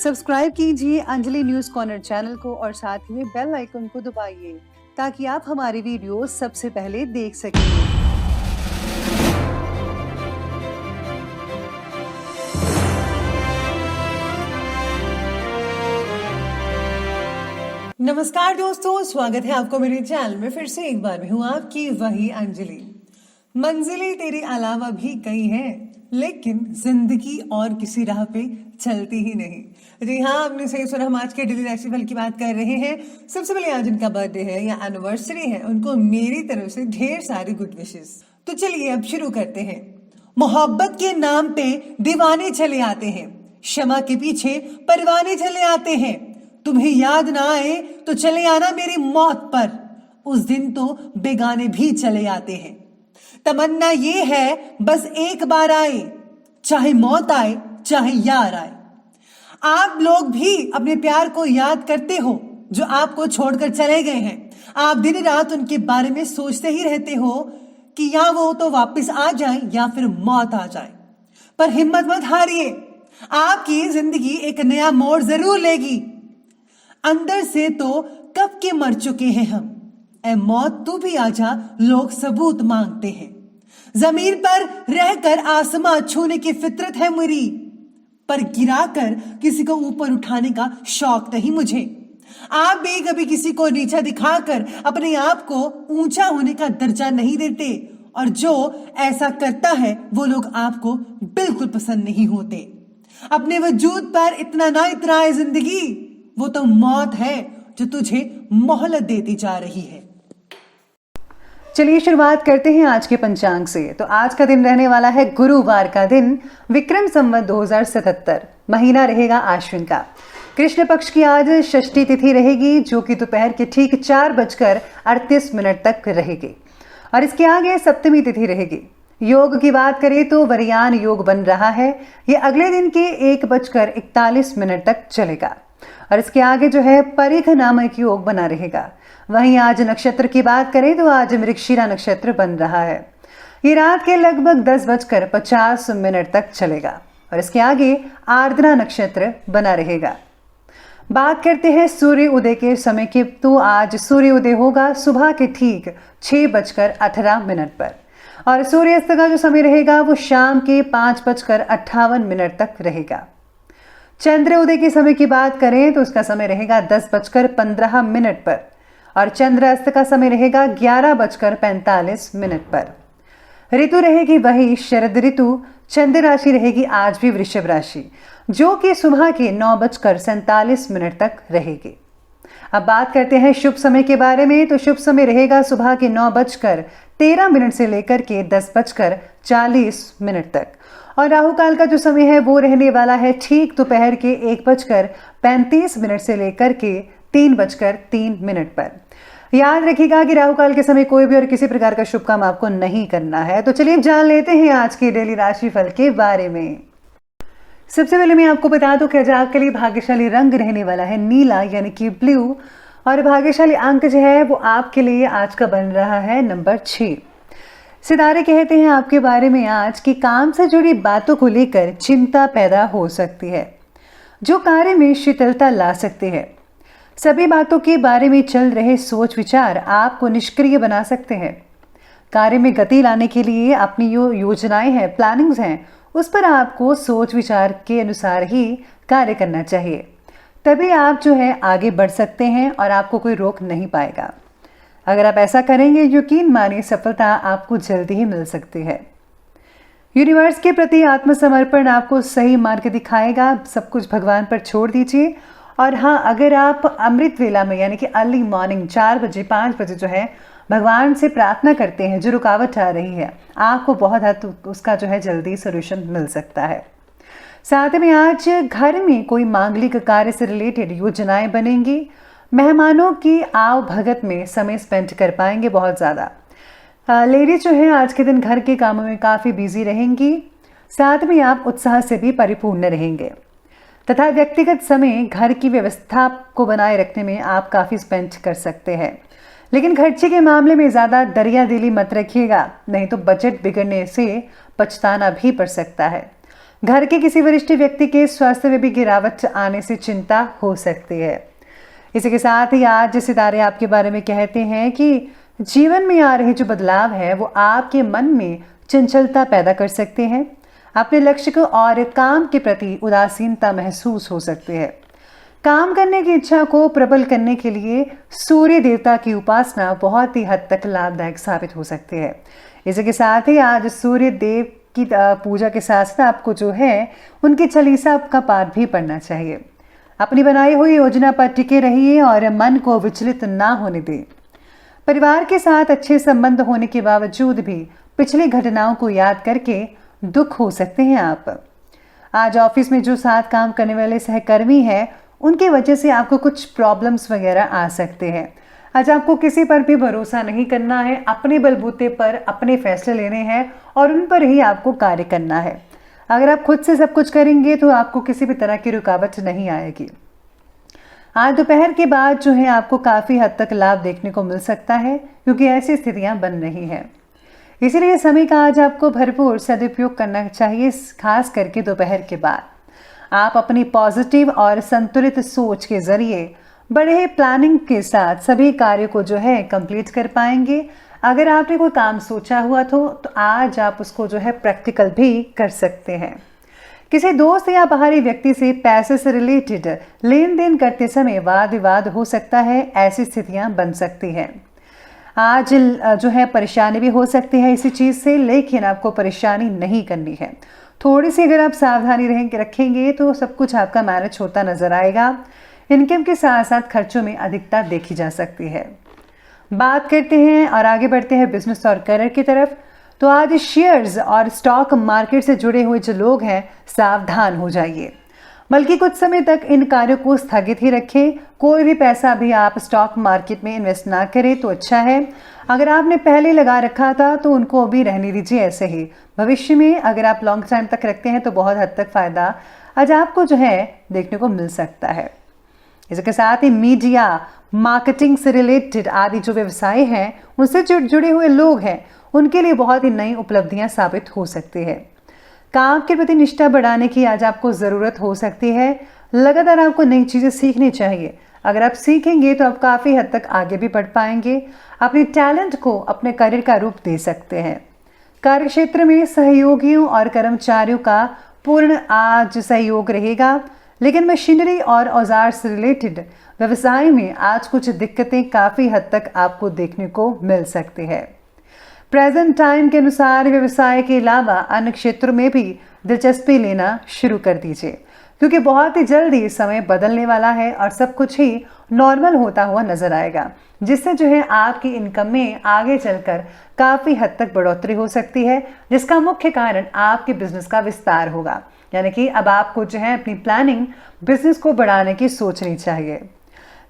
Subscribe कीजिए Anjali news corner channel को और साथ ही में बेल आइकन को दबाइए ताकि आप हमारी वीडियो सबसे पहले देख सकें। नमस्कार दोस्तों, स्वागत है आपको मेरे चैनल में। फिर से एक बार मैं हूँ आपकी वही अंजलि। मंजिलें तेरे अलावा भी कई हैं, लेकिन जिंदगी और किसी राह पे चलती ही नहीं। जी हाँ, आपने सही सुना। हम आज के डेली राशिफल की बात कर रहे हैं। सबसे पहले आज जिनका बर्थडे है या एनिवर्सरी है, उनको मेरी तरफ से ढेर सारी गुड विशेस। तो चलिए अब शुरू करते हैं। मोहब्बत के नाम पे दीवाने चले आते हैं, क्षमा के पीछे परवाने चले आते हैं। तुम्हें याद ना आए तो चले आना मेरी मौत पर, उस दिन तो बेगाने भी चले आते हैं। तमन्ना ये है बस एक बार आए, चाहे मौत आए चाहे यार आए। आप लोग भी अपने प्यार को याद करते हो जो आपको छोड़कर चले गए हैं। आप दिन रात उनके बारे में सोचते ही रहते हो कि या वो तो वापस आ जाए या फिर मौत आ जाए। पर हिम्मत मत हारिए, आपकी जिंदगी एक नया मोड़ जरूर लेगी। अंदर से तो कब के मर चुके हैं हम, ऐ मौत तू भी आजा, लोग सबूत मांगते हैं। जमीन पर रहकर आसमां छूने की फितरत है मेरी, पर गिराकर किसी को ऊपर उठाने का शौक नहीं मुझे। आप भी कभी किसी को नीचा दिखाकर अपने आप को ऊंचा होने का दर्जा नहीं देते, और जो ऐसा करता है वो लोग आपको बिल्कुल पसंद नहीं होते। अपने वजूद पर इतना ना इतराए जिंदगी, वो तो मौत है जो तुझे मोहलत देती जा रही है। चलिए शुरुआत करते हैं आज के पंचांग से। तो आज का दिन रहने वाला है गुरुवार का दिन, विक्रम संवत 2077, महीना रहेगा आश्विन का। कृष्ण पक्ष की आज षष्ठी तिथि रहेगी, जो कि दोपहर के ठीक 4:38 तक रहेगी, और इसके आगे सप्तमी तिथि रहेगी। योग की बात करें तो वरयान योग बन रहा है, ये अगले दिन के 1:41 तक चलेगा, और इसके आगे जो है परिख नामक योग बना रहेगा। वहीं आज नक्षत्र की बात करें तो आज मृगशिरा नक्षत्र बन रहा है, ये रात के लगभग 10:50 तक चलेगा, और इसके आगे आर्द्रा नक्षत्र बना रहेगा। बात करते हैं सूर्य उदय के समय की, तो आज सूर्य उदय होगा सुबह के ठीक 6:18 पर, और सूर्यास्त का जो समय रहेगा वो शाम के 5:58 तक रहेगा। चंद्र उदय के समय की बात करें तो उसका समय रहेगा 10:15 पर, और चंद्रास्त का समय रहेगा 11:45 पर। ऋतु रहेगी वही शरद ऋतु। चंद्र राशि रहेगी आज भी वृषभ राशि, जो कि सुबह के 9:47 तक रहेगी। अब बात करते हैं शुभ समय के बारे में। तो शुभ समय रहेगा सुबह के 9:13 से लेकर के 10:40 तक, और राहु काल का जो समय है वो रहने वाला है ठीक दोपहर के 1:35 से लेकर के 3:03 पर। याद रखिएगा कि राहु काल के समय कोई भी और किसी प्रकार का शुभ काम आपको नहीं करना है। तो चलिए जान लेते हैं आज के डेली राशिफल के बारे में। सबसे पहले मैं आपको बता दूं कि आज आपके लिए भाग्यशाली रंग रहने वाला है नीला, यानी कि ब्लू, और भाग्यशाली अंक जो है वो आपके लिए आज का बन रहा है नंबर 6। सितारे कहते हैं आपके बारे में आज कि काम से जुड़ी बातों को लेकर चिंता पैदा हो सकती है, जो कार्य में शीतलता ला सकते हैं। सभी बातों के बारे में चल रहे सोच विचार आपको निष्क्रिय बना सकते हैं। कार्य में गति लाने के लिए अपनी जो योजनाएं हैं, प्लानिंग्स हैं, उस पर आपको सोच विचार के अनुसार ही कार्य करना चाहिए, तभी आप जो है आगे बढ़ सकते हैं और आपको कोई रोक नहीं पाएगा। अगर आप ऐसा करेंगे, यकीन मानिए सफलता आपको जल्दी ही मिल सकती है। यूनिवर्स के प्रति आत्मसमर्पण आपको सही मार्ग दिखाएगा। सब कुछ भगवान पर छोड़ दीजिए। और हाँ, अगर आप अमृत वेला में यानी कि अर्ली मॉर्निंग 4 बजे 5 बजे जो है भगवान से प्रार्थना करते हैं, जो रुकावट आ रही है, आपको बहुत हद उसका जो है जल्दी सोल्यूशन मिल सकता है। साथ में आज घर में कोई मांगलिक कार्य से रिलेटेड योजनाएं बनेंगी। मेहमानों की आव भगत में समय स्पेंड कर पाएंगे बहुत ज़्यादा। लेडीज जो है आज के दिन घर के कामों में काफ़ी बिजी रहेंगी। साथ में आप उत्साह से भी परिपूर्ण रहेंगे, तथा व्यक्तिगत समय घर की व्यवस्था को बनाए रखने में आप काफ़ी स्पेंड कर सकते हैं। लेकिन खर्चे के मामले में ज़्यादा दरियादिली मत रखिएगा, नहीं तो बजट बिगड़ने से पछताना भी पड़ सकता है। घर के किसी वरिष्ठ व्यक्ति के स्वास्थ्य में भी गिरावट आने से चिंता हो सकती है। इसी के साथ ही आज सितारे आपके बारे में कहते हैं कि जीवन में आ रहे जो बदलाव है वो आपके मन में चंचलता पैदा कर सकते हैं। अपने लक्ष्य को और काम के प्रति उदासीनता महसूस हो सकती है। काम करने की इच्छा को प्रबल करने के लिए सूर्य देवता की उपासना बहुत ही हद तक लाभदायक साबित हो सकती है। इसी के साथ ही आज सूर्य देव की पूजा के साथ साथ आपको जो है उनकी चालीसा का पाठ भी पढ़ना चाहिए। अपनी बनाई हुई योजना पर टिके रहिए और मन को विचलित ना होने दें। परिवार के साथ अच्छे संबंध होने के बावजूद भी पिछली घटनाओं को याद करके दुख हो सकते हैं आप। आज ऑफिस में जो साथ काम करने वाले सहकर्मी हैं उनकी वजह से आपको कुछ प्रॉब्लम्स वगैरह आ सकते हैं। आज आपको किसी पर भी भरोसा नहीं करना है, अपने बलबूते पर अपने फैसले लेने हैं और उन पर ही आपको कार्य करना है। अगर आप खुद से सब कुछ करेंगे तो आपको किसी भी तरह की रुकावट नहीं आएगी। आज दोपहर के बाद जो है आपको काफ़ी हद तक लाभ देखने को मिल सकता है क्योंकि ऐसी स्थितियां बन रही हैं। इसीलिए समय का आज आपको भरपूर सदुपयोग करना चाहिए, खास करके दोपहर के बाद। आप अपनी पॉजिटिव और संतुलित सोच के जरिए बड़े प्लानिंग के साथ सभी कार्यों को जो है कंप्लीट कर पाएंगे। अगर आपने कोई काम सोचा हुआ तो आज आप उसको जो है प्रैक्टिकल भी कर सकते हैं। किसी दोस्त या बाहरी व्यक्ति से पैसे से रिलेटेड लेन देन करते समय वाद विवाद हो सकता है, ऐसी स्थितियां बन सकती हैं। आज जो है परेशानी भी हो सकती है इसी चीज़ से, लेकिन आपको परेशानी नहीं करनी है। थोड़ी सी अगर आप सावधानी रखेंगे तो सब कुछ आपका मैनेज होता नजर आएगा। इनकम के साथ साथ खर्चों में अधिकता देखी जा सकती है। बात करते हैं और आगे बढ़ते हैं बिजनेस और करियर की तरफ। तो आज शेयर्स और स्टॉक मार्केट से जुड़े हुए जो लोग हैं सावधान हो जाइए, बल्कि कुछ समय तक इन कार्यों को स्थगित ही रखें। कोई भी पैसा भी आप स्टॉक मार्केट में इन्वेस्ट ना करें तो अच्छा है। अगर आपने पहले लगा रखा था तो उनको अभी रहने दीजिए ऐसे ही। भविष्य में अगर आप लॉन्ग टाइम तक रखते हैं तो बहुत हद तक फायदा आज आपको जो है देखने को मिल सकता है। इसके साथ ही मीडिया, मार्केटिंग से रिलेटेड आदि जो व्यवसाय हैं उनसे जुड़े हुए लोग हैं उनके लिए बहुत ही नई उपलब्धियां साबित हो सकती है। काम के प्रति निष्ठा बढ़ाने की आज आपको ज़रूरत हो सकती है। लगातार आपको नई चीज़ें सीखनी चाहिए। अगर आप सीखेंगे तो आप काफ़ी हद तक आगे भी बढ़ पाएंगे। अपने टैलेंट को अपने करियर का रूप दे सकते हैं। कार्य क्षेत्र में सहयोगियों और कर्मचारियों का पूर्ण आज सहयोग रहेगा, लेकिन मशीनरी और औजार से रिलेटेड व्यवसाय में आज कुछ दिक्कतें काफ़ी हद तक आपको देखने को मिल सकती है। प्रेजेंट टाइम के अनुसार व्यवसाय के अलावा अन्य क्षेत्रों में भी दिलचस्पी लेना शुरू कर दीजिए, क्योंकि बहुत ही जल्दी समय बदलने वाला है और सब कुछ ही नॉर्मल होता हुआ नजर आएगा, जिससे जो है आपकी इनकम में आगे चलकर काफ़ी हद तक बढ़ोतरी हो सकती है, जिसका मुख्य कारण आपके बिजनेस का विस्तार होगा। यानी कि अब आपको जो है अपनी प्लानिंग बिजनेस को बढ़ाने की सोचनी चाहिए।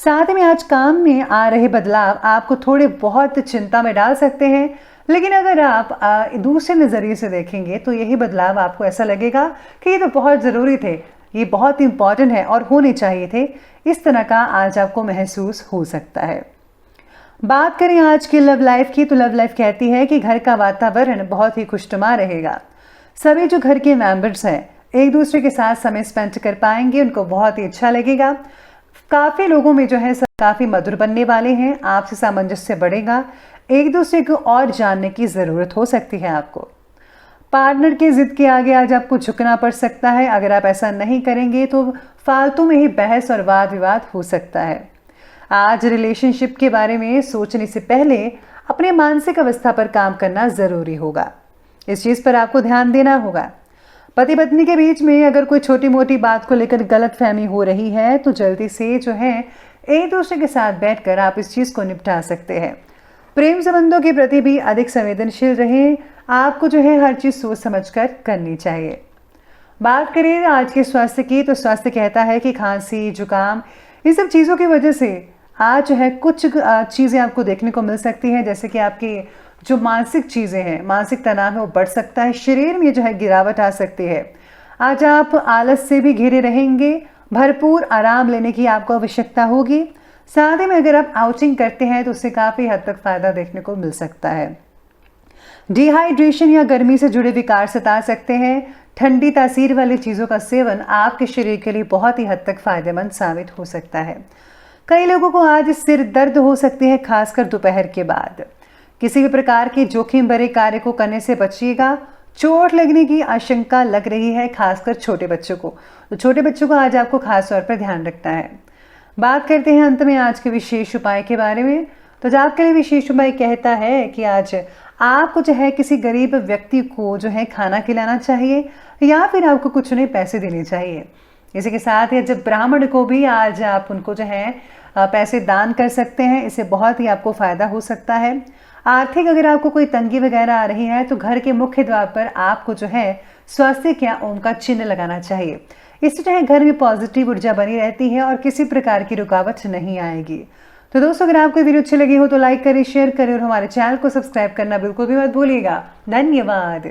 साथ में आज काम में आ रहे बदलाव आपको थोड़े बहुत चिंता में डाल सकते हैं, लेकिन अगर आप दूसरे नज़रिए से देखेंगे तो यही बदलाव आपको ऐसा लगेगा कि ये तो बहुत ज़रूरी थे, ये बहुत इंपॉर्टेंट है और होने चाहिए थे। इस तरह का आज आपको महसूस हो सकता है। बात करें आज की लव लाइफ की, तो लव लाइफ कहती है कि घर का वातावरण बहुत ही खुशनुमा रहेगा। सभी जो घर के मेंबर्स हैं एक दूसरे के साथ समय स्पेंड कर पाएंगे, उनको बहुत ही अच्छा लगेगा। काफ़ी लोगों में जो है काफ़ी मधुर बनने वाले हैं, आपसे सामंजस्य बढ़ेगा। एक दूसरे को और जानने की ज़रूरत हो सकती है आपको। पार्टनर की जिद के आगे आज आपको झुकना पड़ सकता है। अगर आप ऐसा नहीं करेंगे तो फालतू में ही बहस और वाद विवाद हो सकता है। आज रिलेशनशिप के बारे में सोचने से पहले अपने मानसिक अवस्था पर काम करना ज़रूरी होगा। इस चीज़ पर आपको ध्यान देना होगा। पति पत्नी के बीच में अगर कोई छोटी मोटी बात को लेकर गलतफहमी हो रही है तो जल्दी से जो है एक दूसरे के साथ बैठकर आप इस चीज़ को निपटा सकते हैं। प्रेम संबंधों के प्रति भी अधिक संवेदनशील रहें। आपको जो है हर चीज़ सोच समझकर करनी चाहिए। बात करें आज के स्वास्थ्य की, तो स्वास्थ्य कहता है कि खांसी, जुकाम, इन सब चीज़ों की वजह से आज जो है कुछ चीज़ें आपको देखने को मिल सकती हैं, जैसे कि आपकी जो मानसिक चीज़ें हैं, मानसिक तनाव है वो बढ़ सकता है। शरीर में जो है गिरावट आ सकती है। आज आप आलस से भी घिरे रहेंगे। भरपूर आराम लेने की आपको आवश्यकता होगी। साथ ही में अगर आप आउटिंग करते हैं तो उससे काफ़ी हद तक फायदा देखने को मिल सकता है। डिहाइड्रेशन या गर्मी से जुड़े विकार सता सकते हैं। ठंडी तासीर वाली चीज़ों का सेवन आपके शरीर के लिए बहुत ही हद तक फायदेमंद साबित हो सकता है। कई लोगों को आज सिर दर्द हो सकती है, खासकर दोपहर के बाद। किसी भी प्रकार के जोखिम भरे कार्य को करने से बचिएगा। चोट लगने की आशंका लग रही है, खासकर छोटे बच्चों को। तो छोटे बच्चों को आज आपको खास तौर पर ध्यान रखना है। बात करते हैं अंत में आज के विशेष उपाय के बारे में। तो जो आपके लिए विशेष उपाय कहता है कि आज आपको जो है किसी गरीब व्यक्ति को जो है खाना खिलाना चाहिए या फिर आपको कुछ उन्हें पैसे देने चाहिए। इसी के साथ ही जब ब्राह्मण को भी आज आप उनको जो है पैसे दान कर सकते हैं, इससे बहुत ही आपको फायदा हो सकता है। आर्थिक अगर आपको कोई तंगी वगैरह आ रही है तो घर के मुख्य द्वार पर आपको जो है स्वास्तिक या ओम का चिन्ह लगाना चाहिए। इससे जो है घर में पॉजिटिव ऊर्जा बनी रहती है और किसी प्रकार की रुकावट नहीं आएगी। तो दोस्तों, अगर आपको वीडियो अच्छी लगी हो तो लाइक करें, शेयर करें और हमारे चैनल को सब्सक्राइब करना बिल्कुल भी मत भूलिएगा। धन्यवाद।